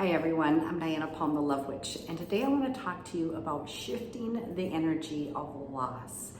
Hi everyone, I'm Diana Palm, the Love Witch, and today I want to talk to you about shifting the energy of loss.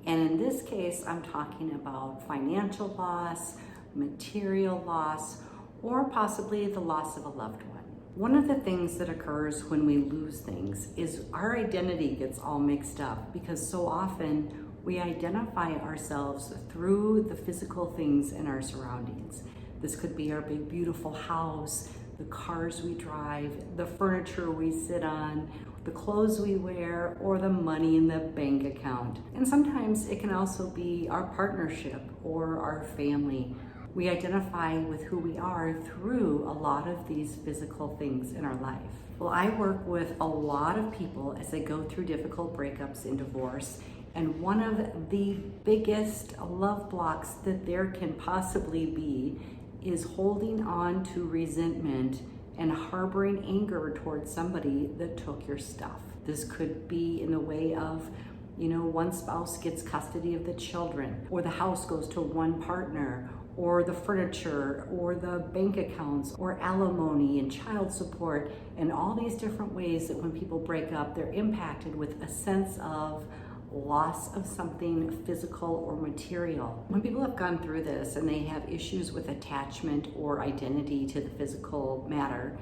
And in this case, I'm talking about financial loss, material loss, or possibly the loss of a loved one. One of the things that occurs when we lose things is our identity gets all mixed up because so often we identify ourselves through the physical things in our surroundings. This could be our big, beautiful house, the cars we drive, the furniture we sit on, the clothes we wear, or the money in the bank account. And sometimes it can also be our partnership or our family. We identify with who we are through a lot of these physical things in our life. Well, I work with a lot of people as they go through difficult breakups and divorce. And one of the biggest love blocks that there can possibly be is holding on to resentment and harboring anger towards somebody that took your stuff. This could be in the way of, one spouse gets custody of the children, or the house goes to one partner, or the furniture, or the bank accounts, or alimony and child support, and all these different ways that when people break up, they're impacted with a sense of loss of something physical or material. When people have gone through this and they have issues with attachment or identity to the physical matter,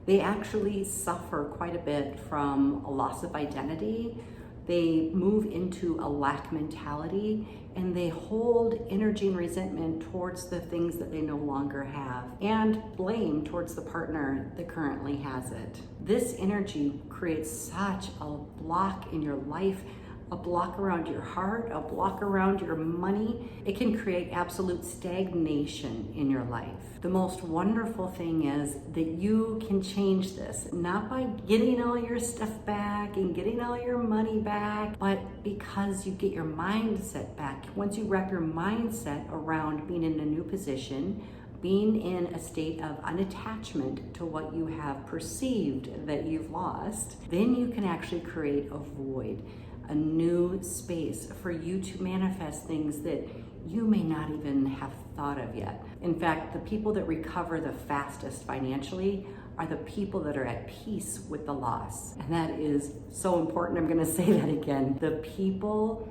they actually suffer quite a bit from a loss of identity. They move into a lack mentality and they hold energy and resentment towards the things that they no longer have and blame towards the partner that currently has it. This energy creates such a block in your life, a block around your heart, a block around your money. It can create absolute stagnation in your life. The most wonderful thing is that you can change this, not by getting all your stuff back and getting all your money back, but because you get your mindset back. Once you wrap your mindset around being in a new position, being in a state of unattachment to what you have perceived that you've lost, then you can actually create a void, a new space for you to manifest things that you may not even have thought of yet. In fact, the people that recover the fastest financially are the people that are at peace with the loss. And that is so important. I'm going to say that again. The people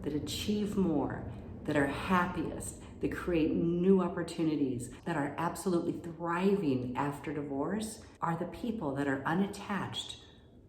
that achieve more, that are happiest, that create new opportunities, that are absolutely thriving after divorce, are the people that are unattached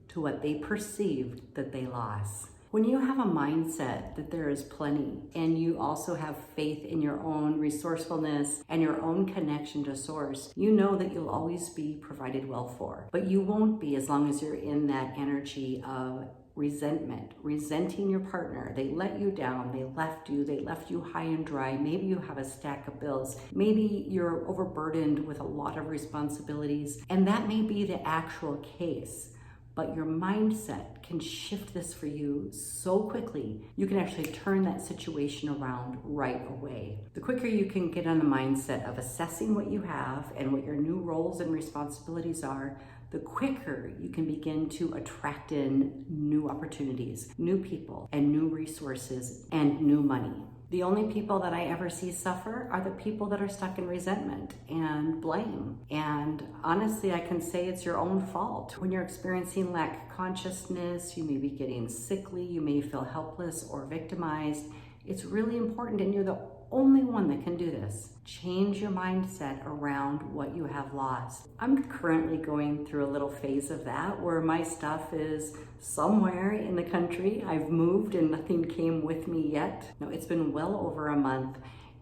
to what they perceived that they lost. When you have a mindset that there is plenty and you also have faith in your own resourcefulness and your own connection to source, you know that you'll always be provided well for. But you won't be as long as you're in that energy of resentment, resenting your partner. They let you down, they left you high and dry. Maybe you have a stack of bills. Maybe you're overburdened with a lot of responsibilities, and that may be the actual case. But your mindset can shift this for you so quickly, you can actually turn that situation around right away. The quicker you can get on the mindset of assessing what you have and what your new roles and responsibilities are, the quicker you can begin to attract in new opportunities, new people, and new resources, and new money. The only people that I ever see suffer are the people that are stuck in resentment and blame. And honestly, I can say it's your own fault. When you're experiencing lack consciousness, you may be getting sickly, you may feel helpless or victimized. It's really important, and you're the only one that can do this. Change your mindset around what you have lost. I'm currently going through a little phase of that where my stuff is somewhere in the country. I've moved and nothing came with me yet. No, it's been well over a month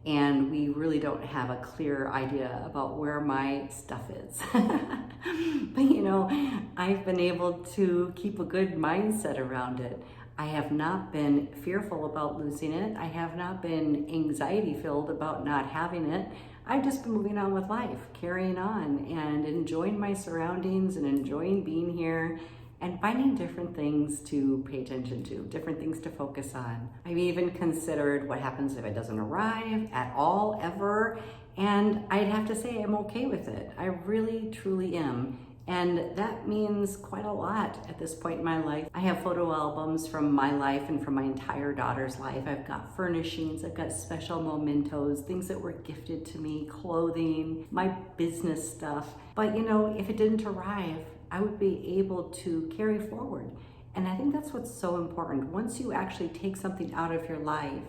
and we really don't have a clear idea about where my stuff is. But I've been able to keep a good mindset around it. I have not been fearful about losing it. I have not been anxiety filled about not having it. I've just been moving on with life, carrying on and enjoying my surroundings and enjoying being here and finding different things to pay attention to, different things to focus on. I've even considered what happens if it doesn't arrive at all, ever. And I'd have to say I'm okay with it. I really, truly am. And that means quite a lot at this point in my life. I have photo albums from my life and from my entire daughter's life. I've got furnishings, I've got special mementos, things that were gifted to me, clothing, my business stuff. But if it didn't arrive, I would be able to carry forward. And I think that's what's so important. Once you actually take something out of your life,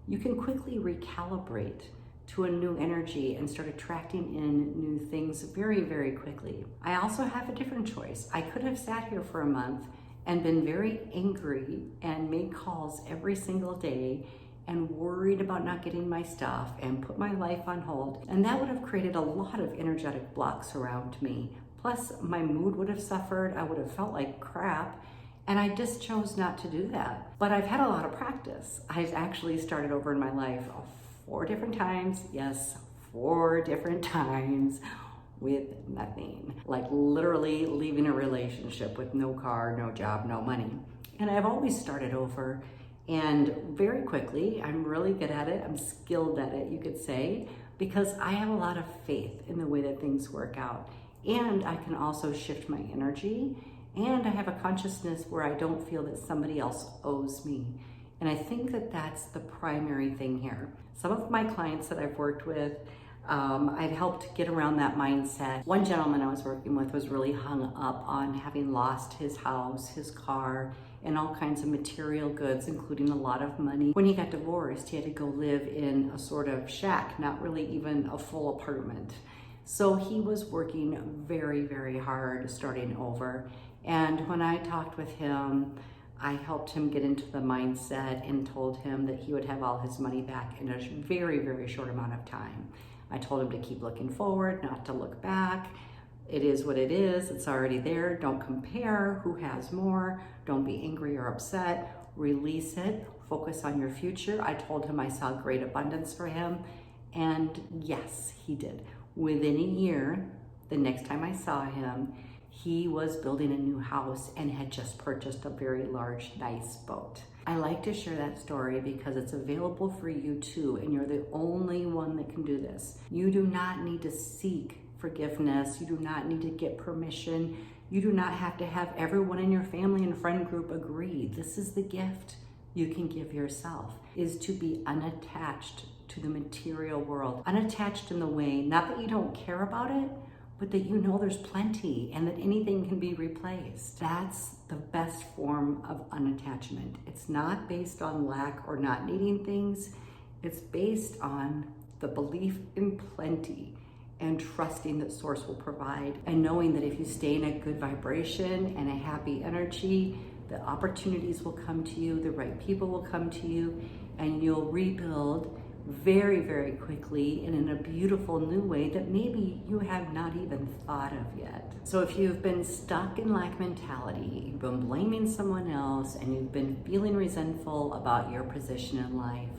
you can quickly recalibrate to a new energy and start attracting in new things very, very quickly. I also have a different choice. I could have sat here for a month and been very angry and made calls every single day and worried about not getting my stuff and put my life on hold. And that would have created a lot of energetic blocks around me. Plus, my mood would have suffered. I would have felt like crap. And I just chose not to do that. But I've had a lot of practice. I've actually started over in my life 4 different times. Yes, 4 different times with nothing. Like literally leaving a relationship with no car, no job, no money. And I've always started over, and very quickly. I'm really good at it. I'm skilled at it, you could say, because I have a lot of faith in the way that things work out. And I can also shift my energy, and I have a consciousness where I don't feel that somebody else owes me. And I think that that's the primary thing here. Some of my clients that I've worked with, I've helped get around that mindset. One gentleman I was working with was really hung up on having lost his house, his car, and all kinds of material goods, including a lot of money. When he got divorced, he had to go live in a sort of shack, not really even a full apartment. So he was working very, very hard starting over. And when I talked with him, I helped him get into the mindset and told him that he would have all his money back in a very, very short amount of time. I told him to keep looking forward, not to look back. It is what it is. It's already there. Don't compare who has more. Don't be angry or upset. Release it. Focus on your future. I told him I saw great abundance for him. And yes, he did. Within a year, the next time I saw him, he was building a new house and had just purchased a very large, nice boat. I like to share that story because it's available for you too, and you're the only one that can do this. You do not need to seek forgiveness. You do not need to get permission. You do not have to have everyone in your family and friend group agree. This is the gift you can give yourself, is to be unattached to the material world. Unattached in the way, not that you don't care about it, but that you know there's plenty and that anything can be replaced. That's the best form of unattachment. It's not based on lack or not needing things. It's based on the belief in plenty and trusting that Source will provide, and knowing that if you stay in a good vibration and a happy energy, the opportunities will come to you, the right people will come to you, and you'll rebuild very, very quickly and in a beautiful new way that maybe you have not even thought of yet. So if you've been stuck in lack mentality, you've been blaming someone else, and you've been feeling resentful about your position in life,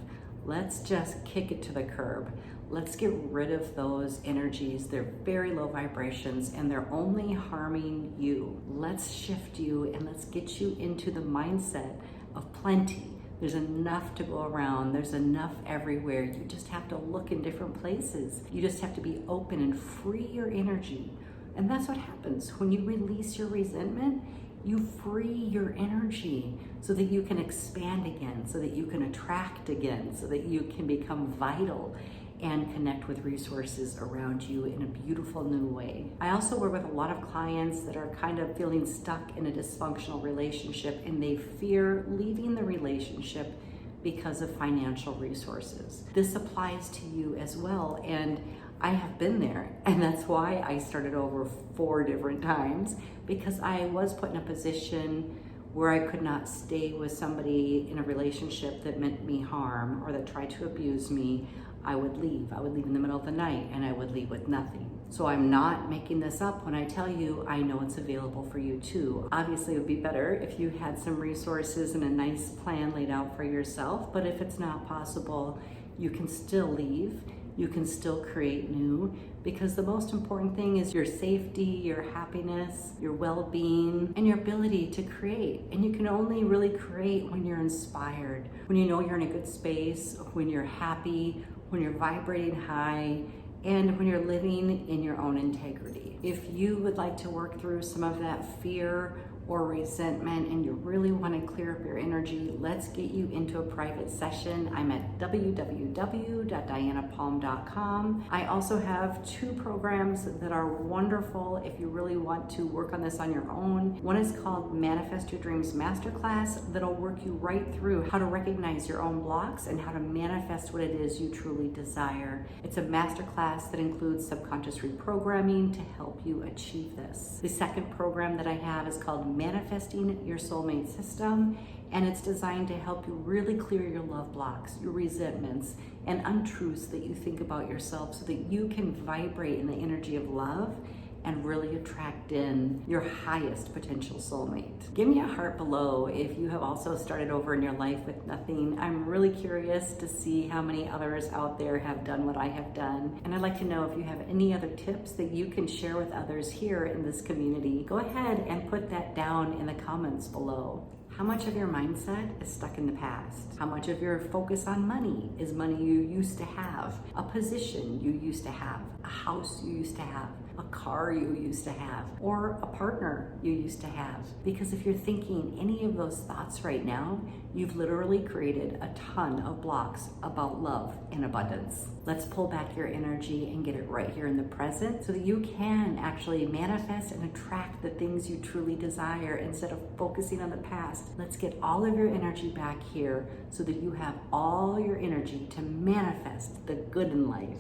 let's just kick it to the curb. Let's get rid of those energies. They're very low vibrations and they're only harming you. Let's shift you and let's get you into the mindset of plenty. There's enough to go around. There's enough everywhere. You just have to look in different places. You just have to be open and free your energy. And that's what happens when you release your resentment. You free your energy so that you can expand again, so that you can attract again, so that you can become vital and connect with resources around you in a beautiful new way. I also work with a lot of clients that are kind of feeling stuck in a dysfunctional relationship, and they fear leaving the relationship because of financial resources. This applies to you as well, and I have been there, and that's why I started over 4 different times, because I was put in a position where I could not stay with somebody in a relationship that meant me harm or that tried to abuse me. I would leave. I would leave in the middle of the night, and I would leave with nothing. So I'm not making this up when I tell you I know it's available for you too. Obviously, it would be better if you had some resources and a nice plan laid out for yourself, but if it's not possible, you can still leave. You can still create new, because the most important thing is your safety, your happiness, your well-being, and your ability to create. And you can only really create when you're inspired, when you know you're in a good space, when you're happy, when you're vibrating high, and when you're living in your own integrity. If you would like to work through some of that fear or resentment and you really want to clear up your energy, let's get you into a private session. I'm at www.dianapalm.com. I also have 2 programs that are wonderful if you really want to work on this on your own. One is called Manifest Your Dreams Masterclass that'll work you right through how to recognize your own blocks and how to manifest what it is you truly desire. It's a masterclass that includes subconscious reprogramming to help you achieve this. The second program that I have is called Manifesting Your Soulmate System, and it's designed to help you really clear your love blocks, your resentments, and untruths that you think about yourself so that you can vibrate in the energy of love and really attract in your highest potential soulmate. Give me a heart below if you have also started over in your life with nothing. I'm really curious to see how many others out there have done what I have done. And I'd like to know if you have any other tips that you can share with others here in this community. Go ahead and put that down in the comments below. How much of your mindset is stuck in the past? How much of your focus on money is money you used to have, a position you used to have, a house you used to have, a car you used to have, or a partner you used to have? Because if you're thinking any of those thoughts right now, you've literally created a ton of blocks about love and abundance. Let's pull back your energy and get it right here in the present so that you can actually manifest and attract the things you truly desire instead of focusing on the past. Let's get all of your energy back here so that you have all your energy to manifest the good in life.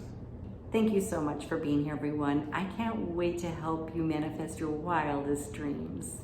Thank you so much for being here, everyone. I can't wait to help you manifest your wildest dreams.